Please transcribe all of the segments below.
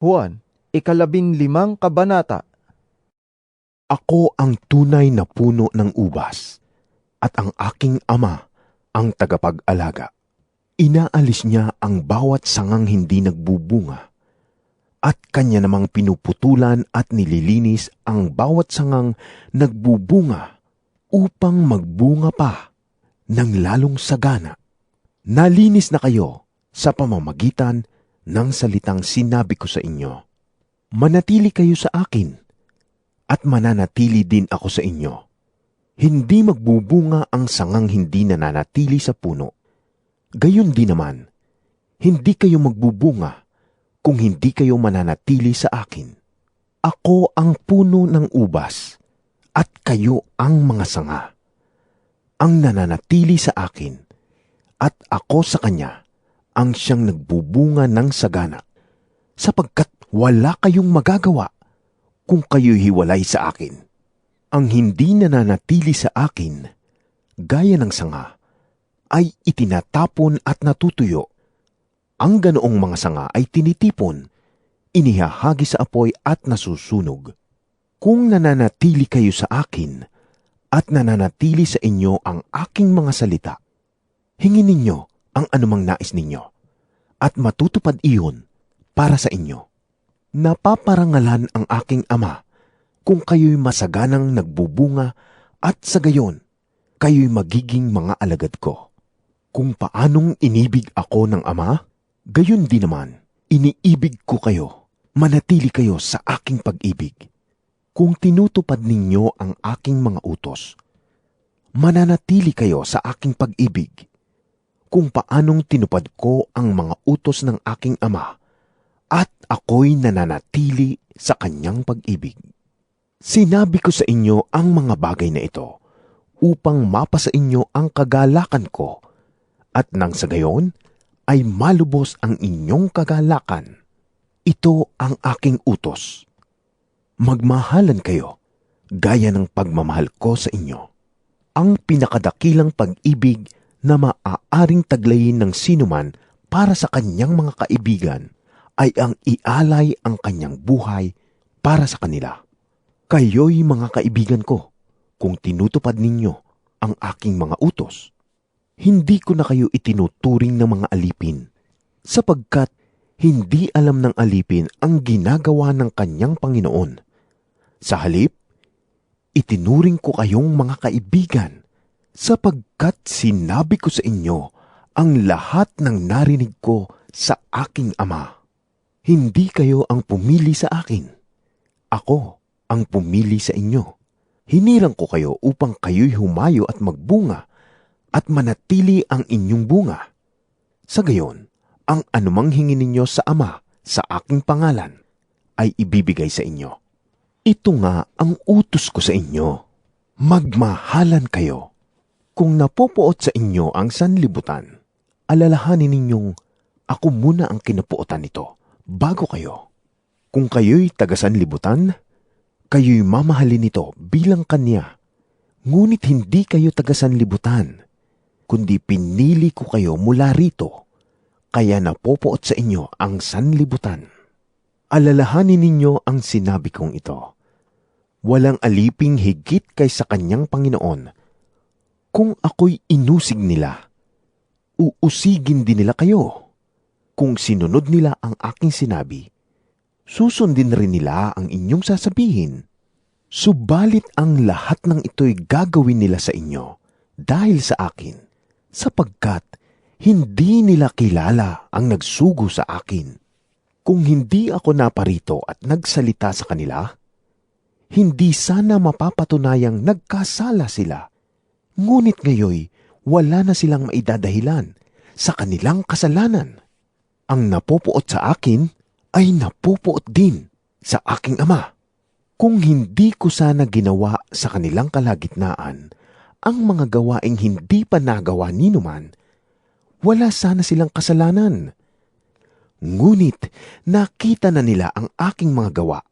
Juan, 15 kabanata. Ako ang tunay na puno ng ubas, at ang aking ama ang tagapag-alaga. Inaalis niya ang bawat sangang hindi nagbubunga, at kanya namang pinuputulan at nililinis ang bawat sangang nagbubunga upang magbunga pa ng lalong sagana. Nalinis na kayo sa pamamagitan ng salitang sinabi ko sa inyo. Manatili kayo sa akin, at mananatili din ako sa inyo. Hindi magbubunga ang sangang hindi nananatili sa puno. Gayon din naman, hindi kayo magbubunga kung hindi kayo mananatili sa akin. Ako ang puno ng ubas, at kayo ang mga sanga. Ang nananatili sa akin, at ako sa kanya, ang siyang nagbubunga ng sagana, sapagkat wala kayong magagawa kung kayo'y hiwalay sa akin. Ang hindi nananatili sa akin, gaya ng sanga, ay itinatapon at natutuyo. Ang ganoong mga sanga ay tinitipon, inihahagi sa apoy at nasusunog. Kung nananatili kayo sa akin, at nananatili sa inyo ang aking mga salita, hingin ninyo ang anumang nais ninyo, at matutupad iyon para sa inyo. Napaparangalan ang aking ama kung kayo'y masaganang nagbubunga, at sa gayon, kayo'y magiging mga alagad ko. Kung paanong inibig ako ng ama, gayon din naman, iniibig ko kayo. Manatili kayo sa aking pag-ibig. Kung tinutupad ninyo ang aking mga utos, mananatili kayo sa aking pag-ibig. Kung paanong tinupad ko ang mga utos ng aking ama, at ako'y nananatili sa kanyang pag-ibig. Sinabi ko sa inyo ang mga bagay na ito upang mapasa inyo ang kagalakan ko, at nang sa gayon ay malubos ang inyong kagalakan. Ito ang aking utos. Magmahalan kayo gaya ng pagmamahal ko sa inyo. Ang pinakadakilang pag-ibig na maaaring taglayin ng sinuman para sa kanyang mga kaibigan ay ang ialay ang kanyang buhay para sa kanila. Kayo'y mga kaibigan ko kung tinutupad ninyo ang aking mga utos. Hindi ko na kayo itinuturing ng mga alipin, sapagkat hindi alam ng alipin ang ginagawa ng kanyang Panginoon. Sa halip, itinuring ko kayong mga kaibigan, sapagkat sinabi ko sa inyo ang lahat ng narinig ko sa aking ama. Hindi kayo ang pumili sa akin. Ako ang pumili sa inyo. Hinilang ko kayo upang kayo'y humayo at magbunga, at manatili ang inyong bunga. Sa gayon, ang anumang hingin ninyo sa Ama sa aking pangalan ay ibibigay sa inyo. Ito nga ang utos ko sa inyo. Magmahalan kayo. Kung napopuot sa inyo ang sanlibutan, alalahanin ninyong ako muna ang kinapuotan nito bago kayo. Kung kayo'y taga-sanlibutan, kayo'y mamahalin nito bilang kanya. Ngunit hindi kayo taga-sanlibutan, kundi pinili ko kayo mula rito, kaya napopuot sa inyo ang sanlibutan. Alalahanin ninyo ang sinabi kong ito. Walang aliping higit kaysa kanyang Panginoon. Kung ako'y inusig nila, uusigin din nila kayo. Kung sinunod nila ang aking sinabi, susundin rin nila ang inyong sasabihin. Subalit ang lahat ng ito'y gagawin nila sa inyo dahil sa akin, sapagkat hindi nila kilala ang nagsugo sa akin. Kung hindi ako naparito at nagsalita sa kanila, hindi sana mapapatunayang nagkasala sila. Ngunit ngayoy, wala na silang maidadahilan sa kanilang kasalanan. Ang napopuot sa akin ay napopuot din sa aking ama. Kung hindi ko sana ginawa sa kanilang kalagitnaan ang mga gawaing hindi pa nagawa ni numan, wala sana silang kasalanan. Ngunit nakita na nila ang aking mga gawa.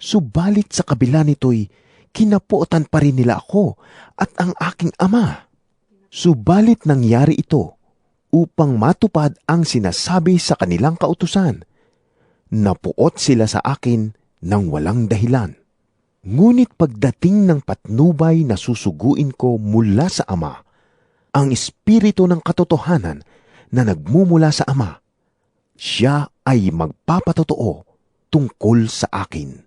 Subalit sa kabila nito'y kinapuotan pa rin nila ako at ang aking ama. Subalit nangyari ito upang matupad ang sinasabi sa kanilang kautusan. napuot sila sa akin ng walang dahilan. Ngunit pagdating ng patnubay na susuguin ko mula sa Ama, ang Espiritu ng katotohanan na nagmumula sa Ama, siya ay magpapatotoo tungkol sa akin.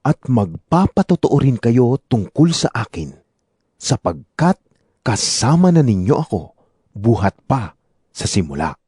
At magpapatotoo rin kayo tungkol sa akin, sapagkat kasama na ninyo ako buhat pa sa simula.